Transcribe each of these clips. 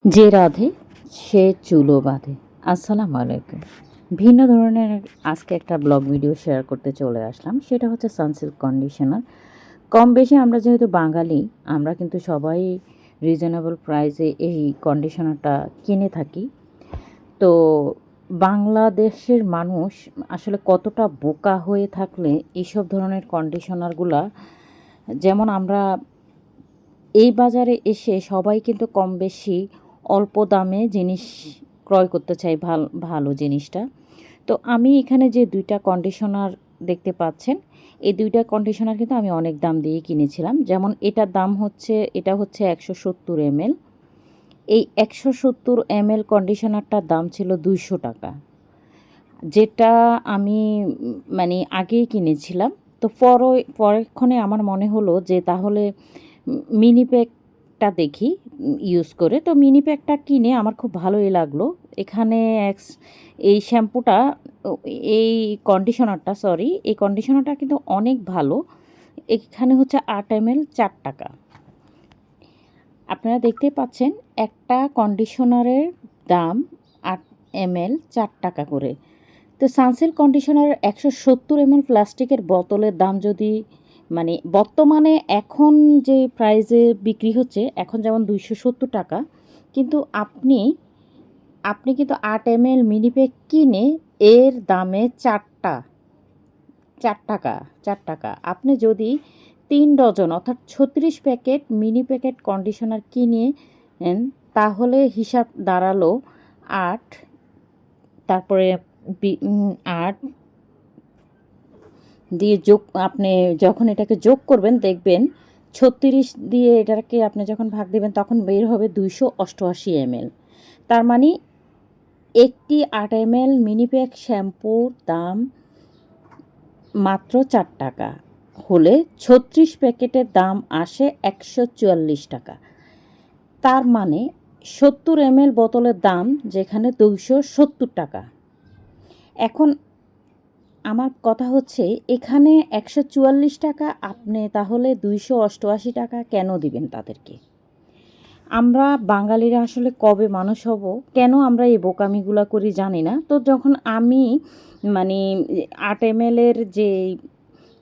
যে রাধে সে চুলো বাঁধে। আসসালামু আলাইকুম। ভিন্ন ধরনের আজকে একটা ব্লগ ভিডিও শেয়ার করতে চলে আসলাম। সেটা হচ্ছে সানসিল্ক কন্ডিশনার। কম বেশি আমরা যেহেতু বাঙালি, আমরা কিন্তু সবাই রিজনেবল প্রাইসে এই কন্ডিশনারটা কিনে থাকি। তো বাংলাদেশের মানুষ আসলে কতটা বোকা হয়ে থাকলে এইসব ধরনের কন্ডিশনারগুলা, যেমন আমরা এই বাজারে এসে সবাই কিন্তু কম বেশি অল্প দামে জিনিস ক্রয় করতে চাই, ভালো জিনিসটা। তো আমি এখানে যে ২টা কন্ডিশনার দেখতে পাচ্ছেন, এই ২টা কন্ডিশনার কিন্তু আমি অনেক দাম দিয়ে কিনেছিলাম। যেমন এটার দাম হচ্ছে, এটা হচ্ছে ১৭০ ml। এই ১৭০ ml কন্ডিশনারটার দাম ছিল ২০০ টাকা, যেটা আমি মানে আগেই কিনেছিলাম। তো পরক্ষণে আমার মনে হলো যে তাহলে মিনি প্যাকটা দেখি ইউজ করে। তো মিনি প্যাকটা কিনে আমার খুব ভালোই লাগলো। এখানে এই শ্যাম্পুটা, ও এই কন্ডিশনারটা, সরি, এই কন্ডিশনারটা কিন্তু অনেক ভালো। এখানে হচ্ছে ৮ ml ৪ টাকা। আপনারা দেখতেই পাচ্ছেন একটা কন্ডিশনারের দাম ৮ ml ৪ টাকা করে। তো সানসিল্ক কন্ডিশনারের ১৭০ ml প্লাস্টিকের বোতলের দাম যদি, মানে বর্তমানে এখন যে প্রাইসে বিক্রি হচ্ছে, এখন যেমন ২৭০ টাকা, কিন্তু আপনি আপনি কিন্তু ৮ ml মিনি প্যাক কিনে এর দামে ৪ টাকা। আপনি যদি ৩ ডজন অর্থাৎ ৩৬ প্যাকেট মিনি প্যাকেট কন্ডিশনার কিনে নেন, তাহলে হিসাব দাঁড়ালো ৮, তারপরে ৮ দিয়ে যোগ, আপনি যখন এটাকে যোগ করবেন দেখবেন ৩৬ দিয়ে এটাকে আপনি যখন ভাগ দেবেন তখন বের হবে ২৮৮ ml। তার মানে একটি ৮ ml মিনি প্যাক শ্যাম্পুর দাম মাত্র ৪ টাকা হলে ৩৬ প্যাকেটের দাম আসে ১৪৪ টাকা। তার মানে ৭০ ml বোতলের দাম যেখানে ২৭০ টাকা। এখন আমার কথা হচ্ছে, এখানে ১৪৪ টাকা, আপনি তাহলে ২৮৮ টাকা কেন দিবেন তাদেরকে? আমরা বাঙালিরা আসলে কবে মানুষ হব, কেন আমরা এই বোকামিগুলা করি জানি না। তো যখন আমি মানে ৮ ml যে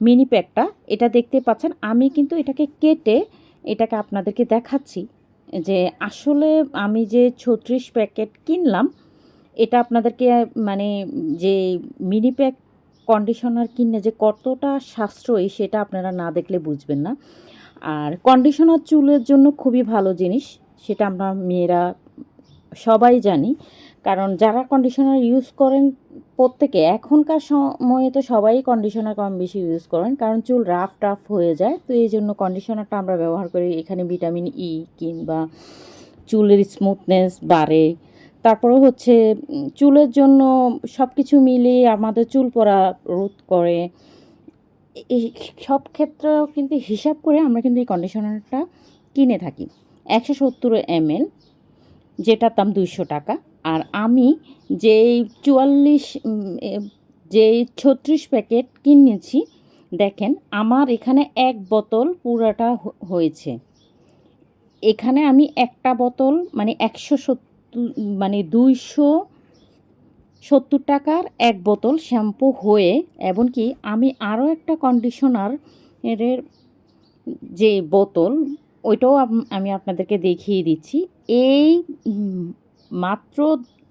মিনি প্যাকটা, এটা দেখতে পাচ্ছেন, আমি কিন্তু এটাকে কেটে এটাকে আপনাদেরকে দেখাচ্ছি যে আসলে আমি যে ৩৬ প্যাকেট কিনলাম, এটা আপনাদেরকে মানে যে মিনি প্যাক কন্ডিশনার কিনে যে কতটা সাশ্রয়ী সেটা আপনারা না দেখলে বুঝবেন না। আর কন্ডিশনার চুলের জন্য খুবই ভালো জিনিস, সেটা আমরা মেয়েরা সবাই জানি। কারণ যারা কন্ডিশনার ইউজ করেন, প্রত্যেকে এখনকার সময়ে তো সবাই কন্ডিশনার কম বেশি ইউজ করেন, কারণ চুল টাফ হয়ে যায়। তো এই জন্য কন্ডিশনারটা আমরা ব্যবহার করি। এখানে ভিটামিন ই কিংবা চুলের স্মুথনেস বাড়ে। তারপরে হচ্ছে চুলের জন্য সব কিছু মিলিয়ে আমাদের চুল পড়া রোধ করে। এই সব ক্ষেত্রেও কিন্তু হিসাব করে আমরা কিন্তু এই কন্ডিশনারটা কিনে থাকি। ১৭০ ml, যেটার দাম ২০০ টাকা। আর আমি যেই ৪৪ যেই ৩৬ প্যাকেট কিনেছি, দেখেন আমার এখানে ১ বোতল পুরাটা হয়েছে। এখানে আমি একটা বোতল মানে ২৭০ টাকার ১ বোতল শ্যাম্পু হয়ে, এমনকি আমি আরও একটা কন্ডিশনার এর যে বোতল, ওইটাও আমি আপনাদেরকে দেখিয়ে দিচ্ছি। এই মাত্র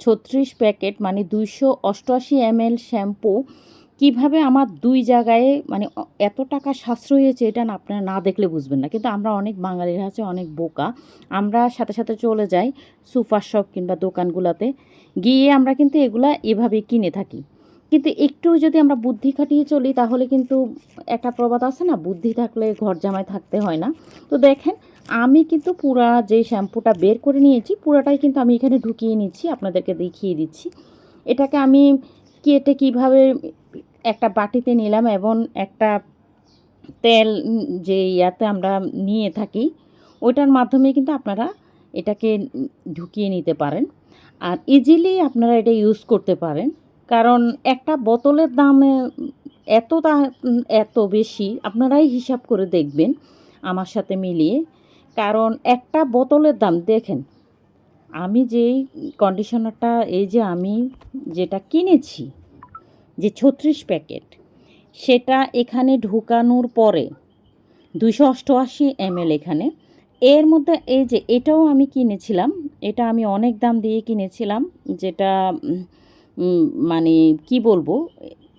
৩৬ প্যাকেট মানে ২৮৮ ml শ্যাম্পু কিভাবে আমার ২ জায়গায় মানে এত টাকা সাশ্রয় হয়েছে, এটা না আপনারা না দেখলে বুঝবেন না। কিন্তু আমরা অনেক বাঙালিরা আছে অনেক বোকা। আমরা সাথে সাথে চলে যাই সুপার শপ কিংবা দোকানগুলোতে, গিয়ে আমরা কিন্তু এগুলা এভাবে কিনে থাকি। কিন্তু একটু যদি আমরা বুদ্ধি খাটিয়ে চলি, তাহলে কিন্তু একটা প্রবাদ আছে না, বুদ্ধি থাকলে ঘর জামাই থাকতে হয় না। তো দেখেন, আমি কিন্তু পুরা যে শ্যাম্পুটা বের করে নিয়েছি, পুরাটাই কিন্তু আমি এখানে ঢুকিয়ে নিচ্ছি, আপনাদেরকে দেখিয়ে দিচ্ছি। এটাকে আমি কেটে কিভাবে একটা বাটিতে নিলাম, এবং একটা তেল যে ইয়াতে আমরা নিয়ে থাকি, ওইটার মাধ্যমে কিন্তু আপনারা এটাকে ঢুকিয়ে নিতে পারেন। আর ইজিলি আপনারা এটা ইউজ করতে পারেন। কারণ একটা বোতলের দামে এত বেশি, আপনারাই হিসাব করে দেখবেন আমার সাথে মিলিয়ে। কারণ একটা বোতলের দাম দেখেন আমি যেই কন্ডিশনারটা এই যে আমি যেটা কিনেছি যে 36 প্যাকেট, সেটা এখানে ঢুকানোর পরে 288 ml এখানে। এর মধ্যে এই যে এটাও আমি কিনেছিলাম, এটা আমি অনেক দাম দিয়ে কিনেছিলাম, যেটা মানে কি বলবো,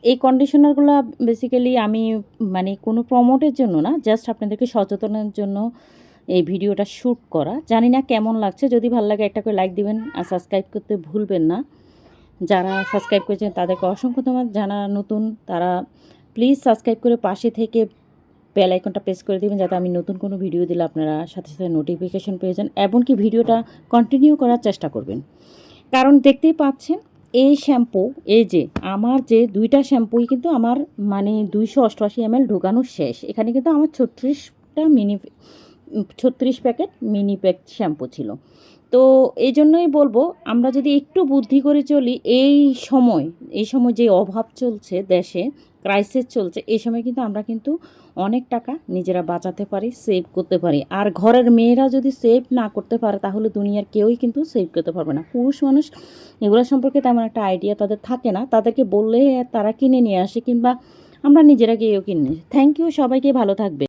এই কন্ডিশনারগুলো বেসিক্যালি আমি মানে কোনো প্রমোটের জন্য না, জাস্ট আপনাদেরকে সচেতনের জন্য এই ভিডিওটা শ্যুট করা। জানি না কেমন লাগছে, যদি ভালো লাগে একটা করে লাইক দিবেন আর সাবস্ক্রাইব করতে ভুলবেন না। যারা সাবস্ক্রাইব করেছেন তাদেরকে অসংখ্য ধন্যবাদ, যারা নতুন তারা প্লিজ সাবস্ক্রাইব করে পাশে থেকে বেল আইকনটা প্রেস করে দেবেন, যাতে আমি নতুন কোনো ভিডিও দিলে আপনারা সাথে সাথে নোটিফিকেশন পেয়ে যান, এমনকি ভিডিওটা কন্টিনিউ করার চেষ্টা করবেন। কারণ দেখতেই পাচ্ছেন এই শ্যাম্পু, এই যে আমার যে 2টা শ্যাম্পুই কিন্তু আমার মানে 288 ml ঢোকানো শেষ। এখানে কিন্তু আমার 36 প্যাকেট মিনি প্যাক শ্যাম্পু ছিল। তো এই জন্যই বলবো, আমরা যদি একটু বুদ্ধি করে চলি, এই সময় যে অভাব চলছে দেশে, ক্রাইসিস চলছে, এই সময় কিন্তু আমরা কিন্তু অনেক টাকা নিজেরা বাঁচাতে পারি, সেভ করতে পারি। আর ঘরের মেয়েরা যদি সেভ না করতে পারে, তাহলে দুনিয়ার কেউই কিন্তু সেভ করতে পারবে না। পুরুষ মানুষ এগুলো সম্পর্কে তেমন একটা আইডিয়া তাদের থাকে না, তাদেরকে বললে তারা কিনে নিয়ে আসে, কিংবা আমরা নিজেরা গিয়েও কিনে নিই। থ্যাংক ইউ, সবাইকে ভালো থাকবে।